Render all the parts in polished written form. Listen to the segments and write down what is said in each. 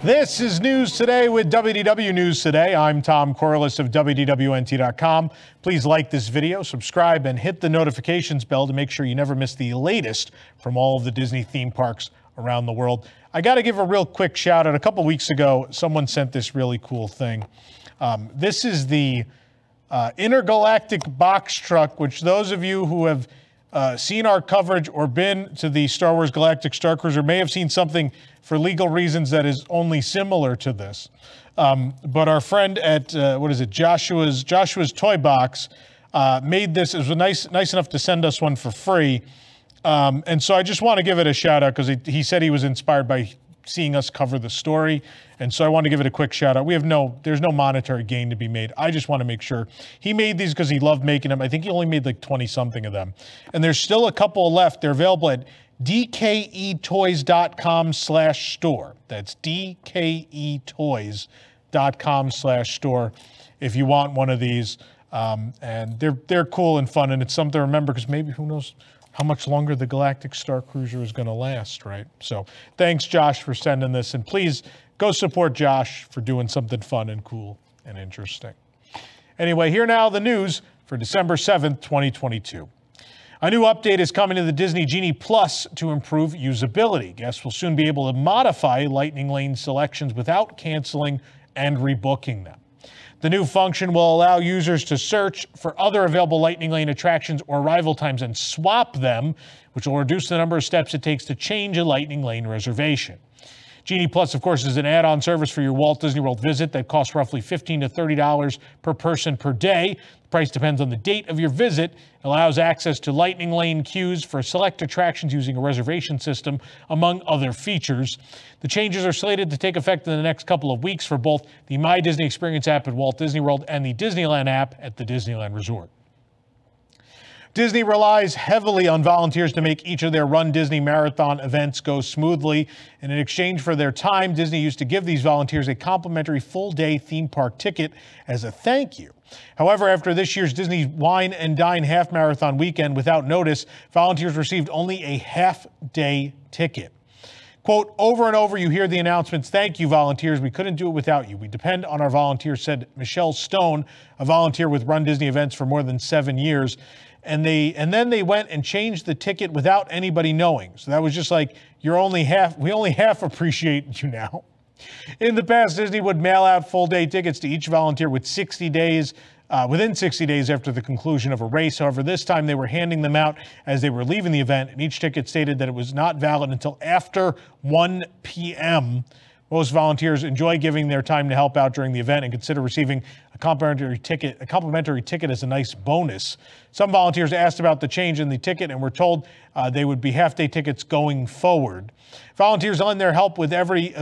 This is News Today with WDW News Today. I'm Tom Corliss of WDWNT.com. Please like this video, subscribe, and hit the notifications bell to make sure you never miss the latest from all of the Disney theme parks around the world. I got to give a real quick shout out. A couple weeks ago, someone sent this really cool thing. This is the intergalactic box truck, which those of you who have seen our coverage or been to the Star Wars Galactic Star Cruiser may have seen something for legal reasons that is only similar to this. But our friend at, Joshua's Toy Box made this. It was nice enough to send us one for free. And so I just want to give it a shout out because he said he was inspired by seeing us cover the story. And so I want to give it a quick shout out. There's no monetary gain to be made. I just want to make sure. He made these because he loved making them. I think he only made like 20 something of them. And there's still a couple left. They're available at dketoys.com/store. That's dketoys.com/store if you want one of these. And they're cool and fun, and it's something to remember because maybe who knows how much longer the Galactic Star Cruiser is going to last, right? So thanks, Josh, for sending this, and please go support Josh for doing something fun and cool and interesting. Anyway, here now the news for December 7th, 2022. A new update is coming to the Disney Genie Plus to improve usability. Guests will soon be able to modify Lightning Lane selections without canceling and rebooking them. The new function will allow users to search for other available Lightning Lane attractions or arrival times and swap them, which will reduce the number of steps it takes to change a Lightning Lane reservation. Genie Plus, of course, is an add-on service for your Walt Disney World visit that costs roughly $15 to $30 per person per day. The price depends on the date of your visit. It allows access to Lightning Lane queues for select attractions using a reservation system, among other features. The changes are slated to take effect in the next couple of weeks for both the My Disney Experience app at Walt Disney World and the Disneyland app at the Disneyland Resort. Disney relies heavily on volunteers to make each of their Run Disney Marathon events go smoothly. And in exchange for their time, Disney used to give these volunteers a complimentary full-day theme park ticket as a thank you. However, after this year's Disney Wine and Dine Half Marathon weekend without notice, volunteers received only a half-day ticket. Quote, over and over you hear the announcements, thank you, volunteers. We couldn't do it without you. We depend on our volunteers, said Michelle Stone, a volunteer with Run Disney events for more than 7 years. And then they went and changed the ticket without anybody knowing. So that was just like, we only half appreciate you now. In the past, Disney would mail out full-day tickets to each volunteer within 60 days after the conclusion of a race. However, this time they were handing them out as they were leaving the event, and each ticket stated that it was not valid until after 1 p.m. Most volunteers enjoy giving their time to help out during the event and consider receiving a complimentary ticket as a nice bonus. Some volunteers asked about the change in the ticket and were told they would be half-day tickets going forward. Volunteers lend their help with every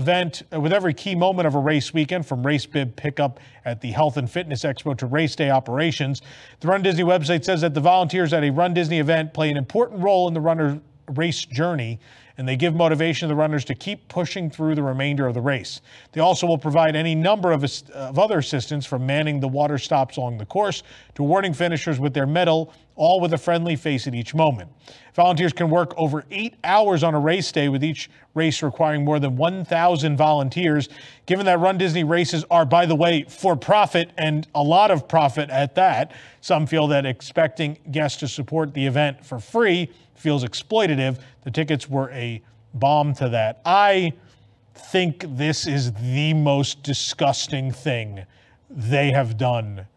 key moment of a race weekend, from race bib pickup at the Health and Fitness Expo to race day operations. The Run Disney website says that the volunteers at a Run Disney event play an important role in the runner race journey, and they give motivation to the runners to keep pushing through the remainder of the race. They also will provide any number of other assistance, from manning the water stops along the course to awarding finishers with their medal, all with a friendly face at each moment. Volunteers can work over 8 hours on a race day, with each race requiring more than 1,000 volunteers. Given that Run Disney races are, by the way, for profit, and a lot of profit at that, some feel that expecting guests to support the event for free feels exploitative. The tickets were a bomb to that. I think this is the most disgusting thing they have done,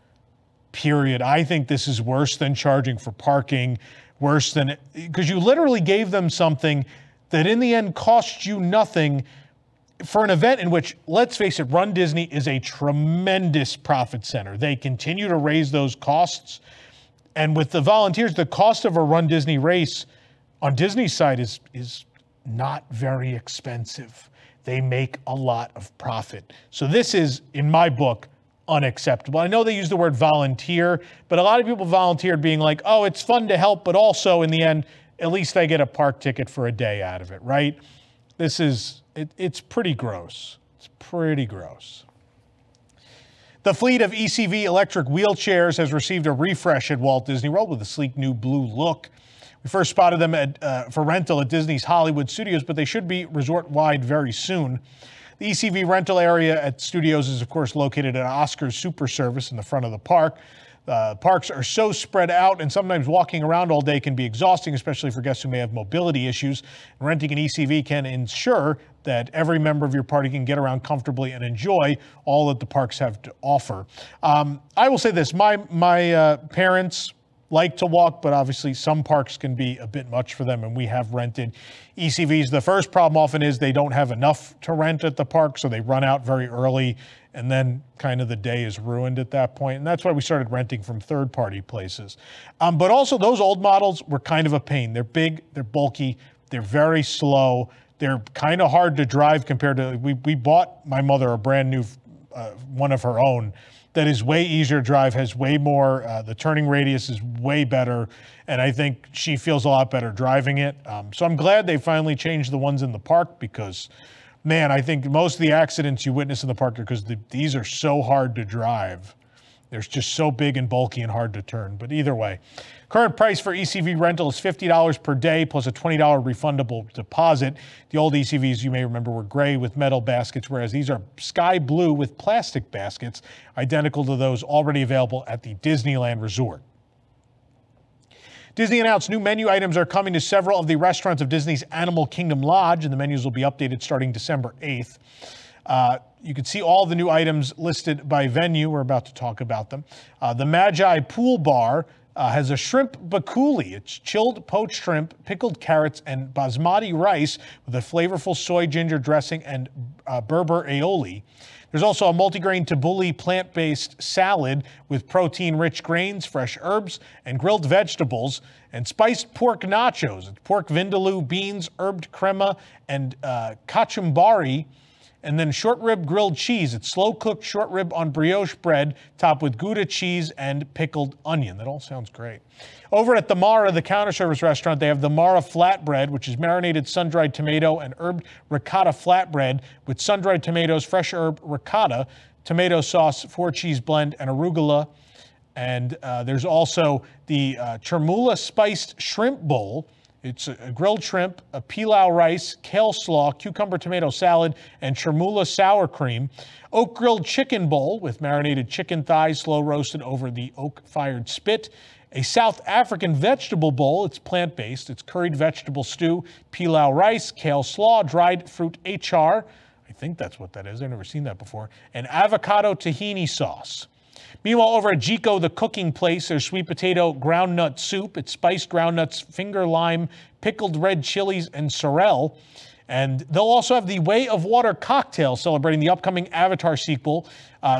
period. I think this is worse than charging for parking, because you literally gave them something that in the end cost you nothing for an event in which, let's face it, Run Disney is a tremendous profit center. They continue to raise those costs. And with the volunteers, the cost of a Run Disney race on Disney's side is not very expensive. They make a lot of profit. So this is, in my book, unacceptable. I know they use the word volunteer, but a lot of people volunteered being like, oh, it's fun to help, but also in the end, at least I get a park ticket for a day out of it, right? It's pretty gross. It's pretty gross. The fleet of ECV electric wheelchairs has received a refresh at Walt Disney World with a sleek new blue look. We first spotted them for rental at Disney's Hollywood Studios, but they should be resort-wide very soon. The ECV rental area at Studios is, of course, located at Oscar's Super Service in the front of the park. Parks are so spread out, and sometimes walking around all day can be exhausting, especially for guests who may have mobility issues. Renting an ECV can ensure that every member of your party can get around comfortably and enjoy all that the parks have to offer. I will say this, my parents like to walk, but obviously some parks can be a bit much for them, and we have rented ECVs. The first problem often is they don't have enough to rent at the park, so they run out very early, and then kind of the day is ruined at that point. And that's why we started renting from third-party places. But also those old models were kind of a pain. They're big, they're bulky, they're very slow, they're kind of hard to drive compared to, we bought my mother a brand new one of her own that is way easier to drive, has way more, the turning radius is way better, and I think she feels a lot better driving it. So I'm glad they finally changed the ones in the park because, man, I think most of the accidents you witness in the park are because these are so hard to drive. They're just so big and bulky and hard to turn. But either way, current price for ECV rental is $50 per day plus a $20 refundable deposit. The old ECVs, you may remember, were gray with metal baskets, whereas these are sky blue with plastic baskets, identical to those already available at the Disneyland Resort. Disney announced new menu items are coming to several of the restaurants of Disney's Animal Kingdom Lodge, and the menus will be updated starting December 8th. You can see all the new items listed by venue. We're about to talk about them. The Magi Pool Bar has a shrimp bakuli. It's chilled poached shrimp, pickled carrots, and basmati rice with a flavorful soy ginger dressing and Berber aioli. There's also a multigrain tabbouleh plant-based salad with protein-rich grains, fresh herbs, and grilled vegetables, and spiced pork nachos. It's pork vindaloo, beans, herbed crema, and kachumbari, and then short rib grilled cheese. It's slow-cooked short rib on brioche bread, topped with Gouda cheese and pickled onion. That all sounds great. Over at the Mara, the counter service restaurant, they have the Mara flatbread, which is marinated sun-dried tomato and herbed ricotta flatbread with sun-dried tomatoes, fresh herb ricotta, tomato sauce, 4-cheese blend, and arugula. And there's also the chermoula spiced shrimp bowl. It's a grilled shrimp, a pilau rice, kale slaw, cucumber tomato salad, and chermoula sour cream. Oak grilled chicken bowl with marinated chicken thighs slow roasted over the oak-fired spit. A South African vegetable bowl. It's plant-based. It's curried vegetable stew, pilau rice, kale slaw, dried fruit achar. I think that's what that is. I've never seen that before. And avocado tahini sauce. Meanwhile, over at Jiko, the cooking place, there's sweet potato groundnut soup. It's spiced groundnuts, finger lime, pickled red chilies, and sorrel. And they'll also have the Way of Water cocktail celebrating the upcoming Avatar sequel,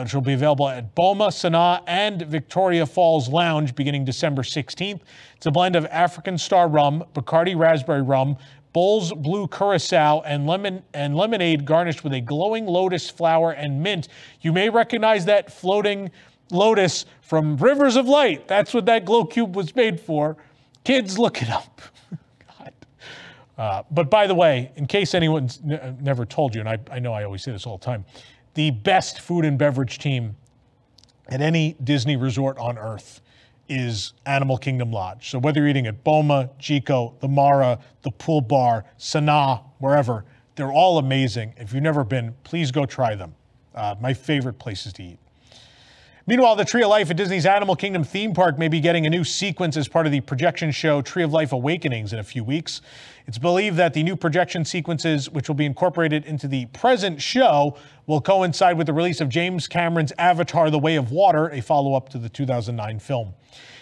which will be available at Boma, Sanaa, and Victoria Falls Lounge beginning December 16th. It's a blend of African Star rum, Bacardi raspberry rum, Bull's Blue Curacao, and lemonade garnished with a glowing lotus flower and mint. You may recognize that floating lotus from Rivers of Light. That's what that glow cube was made for. Kids, look it up. God. But by the way, in case anyone's never told you, and I know I always say this all the time, the best food and beverage team at any Disney resort on earth is Animal Kingdom Lodge. So whether you're eating at Boma, Jiko, the Mara, the Pool Bar, Sanaa, wherever, they're all amazing. If you've never been, please go try them. My favorite places to eat. Meanwhile, the Tree of Life at Disney's Animal Kingdom theme park may be getting a new sequence as part of the projection show Tree of Life Awakenings in a few weeks. It's believed that the new projection sequences, which will be incorporated into the present show, will coincide with the release of James Cameron's Avatar: The Way of Water, a follow-up to the 2009 film.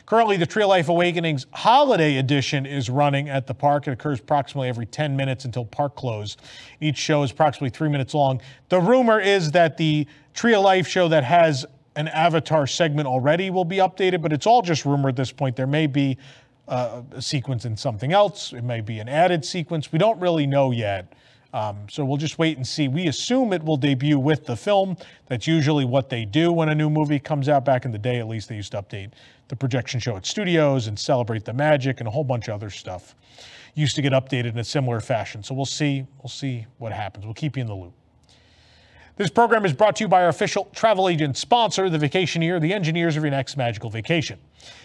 Currently, the Tree of Life Awakenings Holiday Edition is running at the park. It occurs approximately every 10 minutes until park close. Each show is approximately 3 minutes long. The rumor is that the Tree of Life show that has an Avatar segment already will be updated, but it's all just rumor at this point. There may be a sequence in something else. It may be an added sequence. We don't really know yet. So we'll just wait and see. We assume it will debut with the film. That's usually what they do when a new movie comes out. Back in the day, at least, they used to update the projection show at studios and celebrate the magic and a whole bunch of other stuff. Used to get updated in a similar fashion. So we'll see what happens. We'll keep you in the loop. This program is brought to you by our official travel agent sponsor, The Vacationeer, the engineers of your next magical vacation.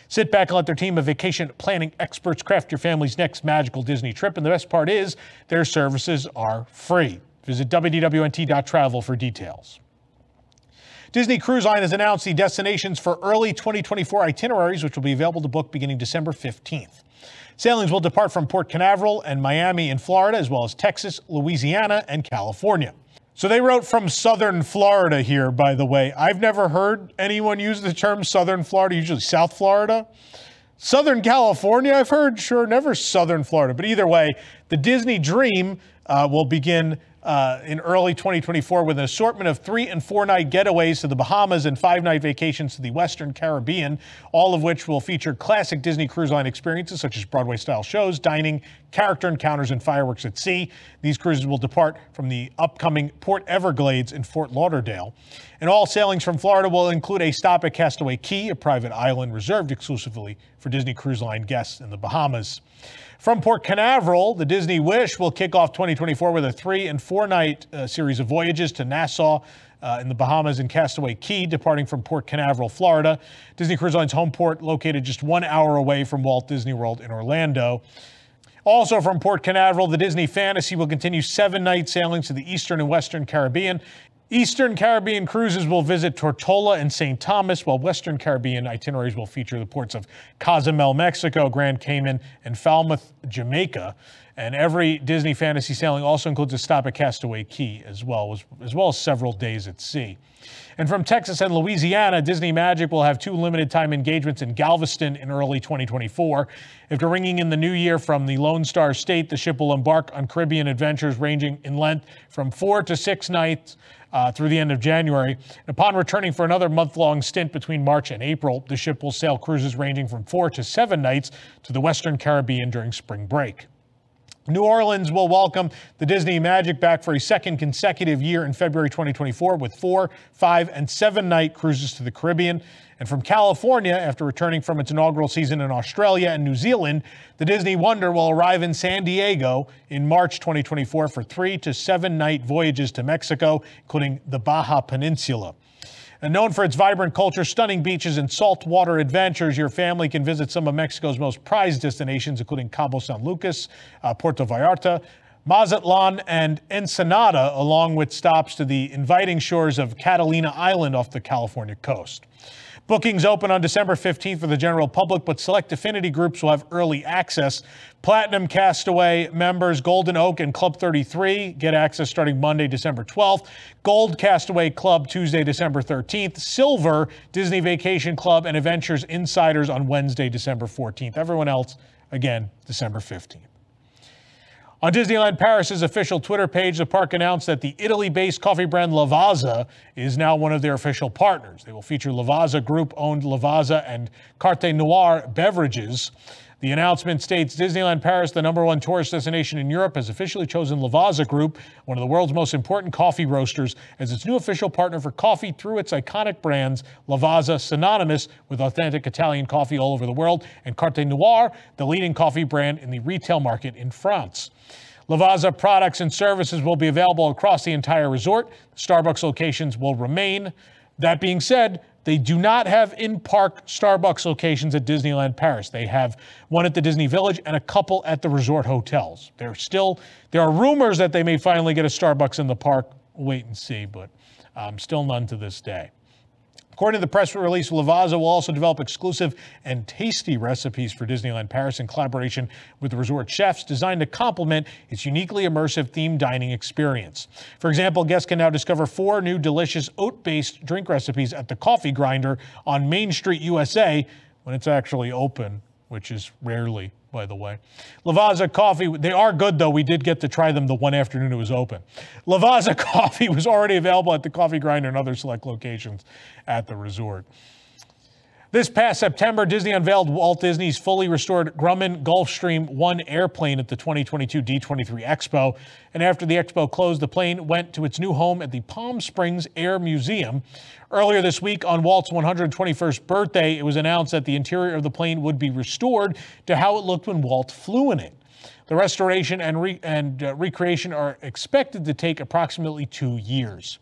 Sit back and let their team of vacation planning experts craft your family's next magical Disney trip. And the best part is their services are free. Visit wdwnt.travel for details. Disney Cruise Line has announced the destinations for early 2024 itineraries, which will be available to book beginning December 15th. Sailings will depart from Port Canaveral and Miami in Florida, as well as Texas, Louisiana, and California. So they wrote from southern Florida here, by the way. I've never heard anyone use the term southern Florida, usually South Florida. Southern California, I've heard, sure, never southern Florida. But either way, the Disney Dream will begin in early 2024 with an assortment of 3- and 4-night getaways to the Bahamas and 5-night vacations to the Western Caribbean, all of which will feature classic Disney Cruise Line experiences such as Broadway-style shows, dining, character encounters, and fireworks at sea. These cruises will depart from the upcoming Port Everglades in Fort Lauderdale. And all sailings from Florida will include a stop at Castaway Cay, a private island reserved exclusively for Disney Cruise Line guests in the Bahamas. From Port Canaveral, the Disney Wish will kick off 2024 with a 3- and 4-night series of voyages to Nassau in the Bahamas and Castaway Cay, departing from Port Canaveral, Florida. Disney Cruise Line's home port, located just 1 hour away from Walt Disney World in Orlando. Also from Port Canaveral, the Disney Fantasy will continue 7-night sailings to the Eastern and Western Caribbean. Eastern Caribbean cruises will visit Tortola and St. Thomas, while Western Caribbean itineraries will feature the ports of Cozumel, Mexico, Grand Cayman, and Falmouth, Jamaica. And every Disney Fantasy sailing also includes a stop at Castaway Cay as well as several days at sea. And from Texas and Louisiana, Disney Magic will have 2 limited-time engagements in Galveston in early 2024. After ringing in the new year from the Lone Star State, the ship will embark on Caribbean adventures ranging in length from 4 to 6 nights through the end of January. And upon returning for another month-long stint between March and April, the ship will sail cruises ranging from 4 to 7 nights to the Western Caribbean during spring break. New Orleans will welcome the Disney Magic back for a second consecutive year in February 2024 with 4-, 5-, and 7-night cruises to the Caribbean. And from California, after returning from its inaugural season in Australia and New Zealand, the Disney Wonder will arrive in San Diego in March 2024 for 3- to 7-night voyages to Mexico, including the Baja Peninsula. And known for its vibrant culture, stunning beaches, and saltwater adventures, your family can visit some of Mexico's most prized destinations, including Cabo San Lucas, Puerto Vallarta, Mazatlan, and Ensenada, along with stops to the inviting shores of Catalina Island off the California coast. Bookings open on December 15th for the general public, but select affinity groups will have early access. Platinum Castaway members Golden Oak and Club 33 get access starting Monday, December 12th. Gold Castaway Club Tuesday, December 13th. Silver Disney Vacation Club and Adventures Insiders on Wednesday, December 14th. Everyone else, again, December 15th. On Disneyland Paris's official Twitter page, the park announced that the Italy-based coffee brand Lavazza is now one of their official partners. They will feature Lavazza Group-owned Lavazza and Carte Noire beverages. The announcement states Disneyland Paris, the #1 tourist destination in Europe, has officially chosen Lavazza Group, one of the world's most important coffee roasters, as its new official partner for coffee through its iconic brands, Lavazza, synonymous with authentic Italian coffee all over the world, and Carte Noire, the leading coffee brand in the retail market in France. Lavazza products and services will be available across the entire resort. Starbucks locations will remain. That being said, they do not have in-park Starbucks locations at Disneyland Paris. They have one at the Disney Village and a couple at the resort hotels. There are rumors that they may finally get a Starbucks in the park. We'll wait and see, but still none to this day. According to the press release, Lavazza will also develop exclusive and tasty recipes for Disneyland Paris in collaboration with the resort chefs, designed to complement its uniquely immersive themed dining experience. For example, guests can now discover 4 new delicious oat-based drink recipes at the Coffee Grinder on Main Street, USA, when it's actually open, which is rarely, by the way. Lavazza coffee, they are good though. We did get to try them the one afternoon it was open. Lavazza coffee was already available at the Coffee Grinder and other select locations at the resort. This past September, Disney unveiled Walt Disney's fully restored Grumman Gulfstream 1 airplane at the 2022 D23 Expo. And after the expo closed, the plane went to its new home at the Palm Springs Air Museum. Earlier this week, on Walt's 121st birthday, it was announced that the interior of the plane would be restored to how it looked when Walt flew in it. The restoration and recreation are expected to take approximately 2 years.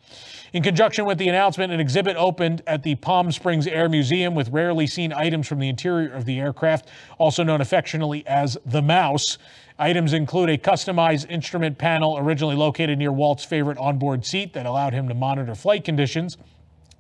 In conjunction with the announcement, an exhibit opened at the Palm Springs Air Museum with rarely seen items from the interior of the aircraft, also known affectionately as the Mouse. Items include a customized instrument panel originally located near Walt's favorite onboard seat that allowed him to monitor flight conditions,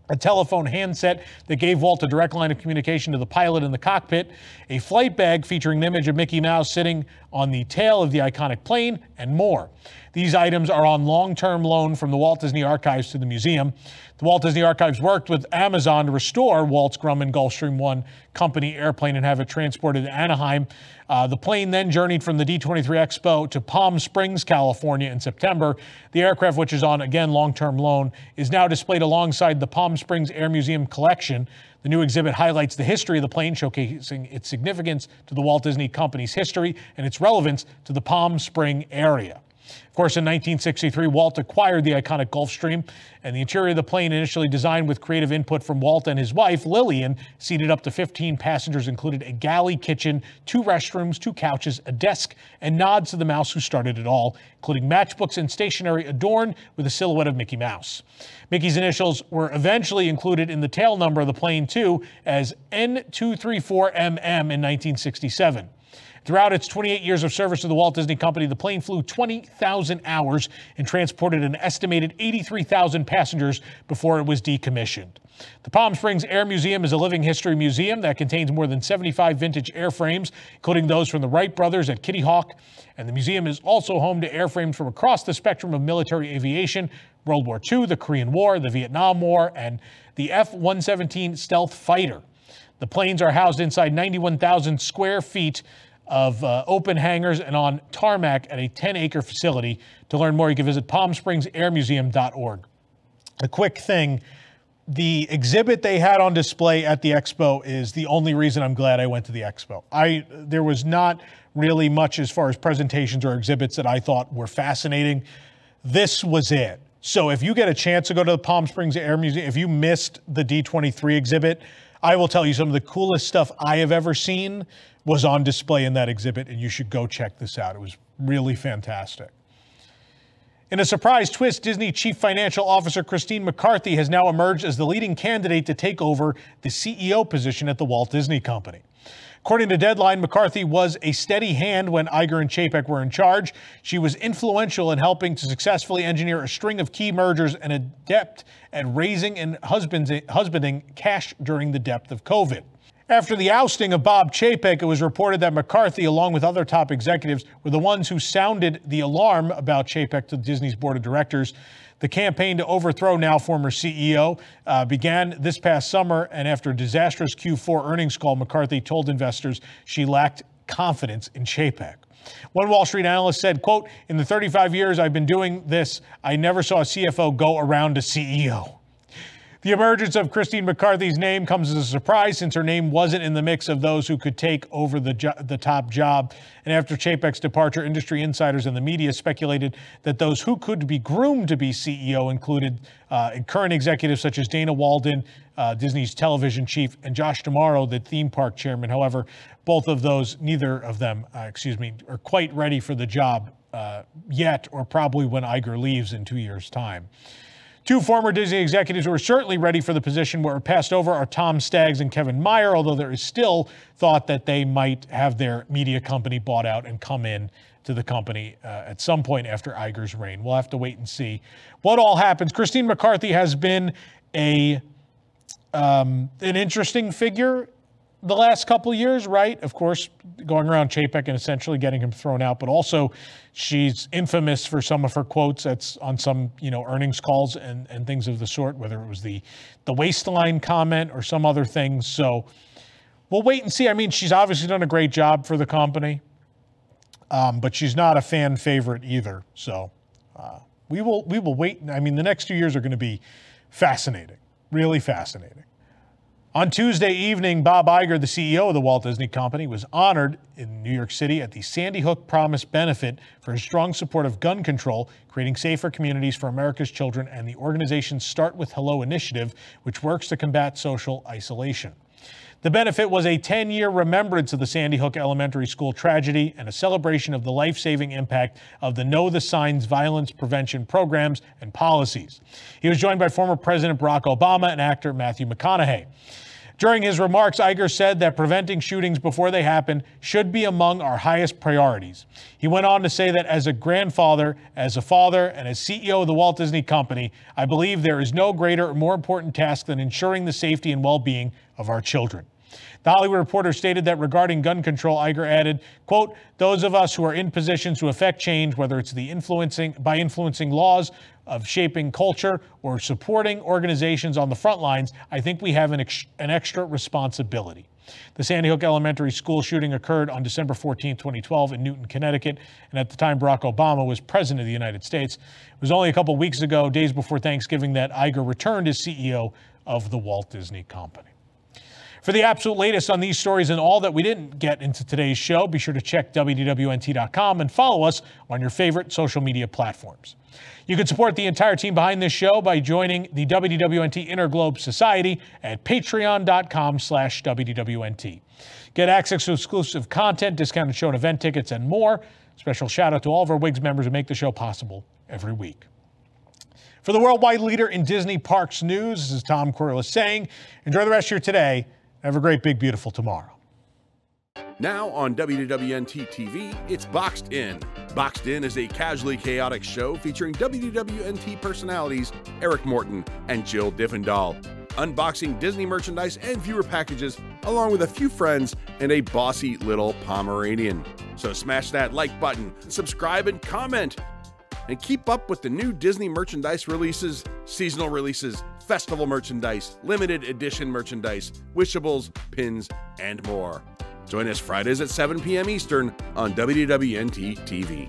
a telephone handset that gave Walt a direct line of communication to the pilot in the cockpit, a flight bag featuring an image of Mickey Mouse sitting on the tail of the iconic plane, and more. These items are on long-term loan from the Walt Disney Archives to the museum. The Walt Disney Archives worked with Amazon to restore Walt's Grumman Gulfstream I company airplane and have it transported to Anaheim. The plane then journeyed from the D23 Expo to Palm Springs, California in September. The aircraft, which is on, again, long-term loan, is now displayed alongside the Palm Springs Air Museum collection. The new exhibit highlights the history of the plane, showcasing its significance to the Walt Disney Company's history and its relevance to the Palm Spring area. Of course, in 1963, Walt acquired the iconic Gulfstream, and the interior of the plane, initially designed with creative input from Walt and his wife, Lillian, seated up to 15 passengers, included a galley kitchen, 2 restrooms, 2 couches, a desk, and nods to the Mouse who started it all, including matchbooks and stationery adorned with a silhouette of Mickey Mouse. Mickey's initials were eventually included in the tail number of the plane, too, as N234MM in 1967. Throughout its 28 years of service to the Walt Disney Company, the plane flew 20,000 hours and transported an estimated 83,000 passengers before it was decommissioned. The Palm Springs Air Museum is a living history museum that contains more than 75 vintage airframes, including those from the Wright brothers at Kitty Hawk. And the museum is also home to airframes from across the spectrum of military aviation: World War II, the Korean War, the Vietnam War, and the F-117 stealth fighter. The planes are housed inside 91,000 square feet of open hangars and on tarmac at a 10-acre facility. To learn more, you can visit palmspringsairmuseum.org. A quick thing, the exhibit they had on display at the expo is the only reason I'm glad I went to the expo. There was not really much as far as presentations or exhibits that I thought were fascinating. This was it. So if you get a chance to go to the Palm Springs Air Museum, if you missed the D23 exhibit, I will tell you some of the coolest stuff I have ever seen was on display in that exhibit, and you should go check this out. It was really fantastic. In a surprise twist, Disney Chief Financial Officer Christine McCarthy has now emerged as the leading candidate to take over the CEO position at the Walt Disney Company. According to Deadline, McCarthy was a steady hand when Iger and Chapek were in charge. She was influential in helping to successfully engineer a string of key mergers and adept at raising and husbanding cash during the depth of COVID. After the ousting of Bob Chapek, it was reported that McCarthy, along with other top executives, were the ones who sounded the alarm about Chapek to Disney's board of directors. The campaign to overthrow now former CEO began this past summer, and after a disastrous Q4 earnings call, McCarthy told investors she lacked confidence in Chapek. One Wall Street analyst said, quote, "In the 35 years I've been doing this, I never saw a CFO go around a CEO." The emergence of Christine McCarthy's name comes as a surprise, since her name wasn't in the mix of those who could take over the top job. And after Chapek's departure, industry insiders and the media speculated that those who could be groomed to be CEO included current executives such as Dana Walden, Disney's television chief, and Josh D'Amaro, the theme park chairman. However, both of those, neither of them, are quite ready for the job yet, or probably when Iger leaves in 2 years' time. Two former Disney executives who are certainly ready for the position were passed over are Tom Staggs and Kevin Mayer, although there is still thought that they might have their media company bought out and come in to the company at some point after Iger's reign. We'll have to wait and see what all happens. Christine McCarthy has been an interesting figure the last couple of years, right? Of course, going around Chapek and essentially getting him thrown out, but also she's infamous for some of her quotes that's on some, earnings calls and things of the sort, whether it was the waistline comment or some other things. So we'll wait and see. I mean, she's obviously done a great job for the company, but she's not a fan favorite either. So we will wait. I mean, the next 2 years are going to be fascinating, really fascinating. On Tuesday evening, Bob Iger, the CEO of the Walt Disney Company, was honored in New York City at the Sandy Hook Promise benefit for his strong support of gun control, creating safer communities for America's children, and the organization's Start With Hello initiative, which works to combat social isolation. The benefit was a 10-year remembrance of the Sandy Hook Elementary School tragedy and a celebration of the life-saving impact of the Know the Signs violence prevention programs and policies. He was joined by former President Barack Obama and actor Matthew McConaughey. During his remarks, Iger said that preventing shootings before they happen should be among our highest priorities. He went on to say that as a grandfather, as a father, and as CEO of the Walt Disney Company, I believe there is no greater or more important task than ensuring the safety and well-being of our children. The Hollywood Reporter stated that regarding gun control, Iger added, quote, those of us who are in positions to affect change, whether it's by influencing laws of shaping culture or supporting organizations on the front lines, I think we have an extra responsibility. The Sandy Hook Elementary School shooting occurred on December 14, 2012 in Newton, Connecticut, and at the time Barack Obama was president of the United States. It was only a couple weeks ago, days before Thanksgiving, that Iger returned as CEO of the Walt Disney Company. For the absolute latest on these stories and all that we didn't get into today's show, be sure to check WDWNT.com and follow us on your favorite social media platforms. You can support the entire team behind this show by joining the WDWNT Interglobe Society at patreon.com/WDWNT. Get access to exclusive content, discounted show and event tickets, and more. Special shout out to all of our WIGS members who make the show possible every week. For the worldwide leader in Disney Parks news, this is Tom Corless saying, enjoy the rest of your today. Have a great, big, beautiful tomorrow. Now on WDWNT TV, it's Boxed In. Boxed In is a casually chaotic show featuring WDWNT personalities Eric Morton and Jill Diffendahl, unboxing Disney merchandise and viewer packages, along with a few friends and a bossy little Pomeranian. So smash that like button, subscribe and comment, and keep up with the new Disney merchandise releases, seasonal releases, festival merchandise, limited edition merchandise, wishables, pins, and more. Join us Fridays at 7 p.m. Eastern on WDWNT TV.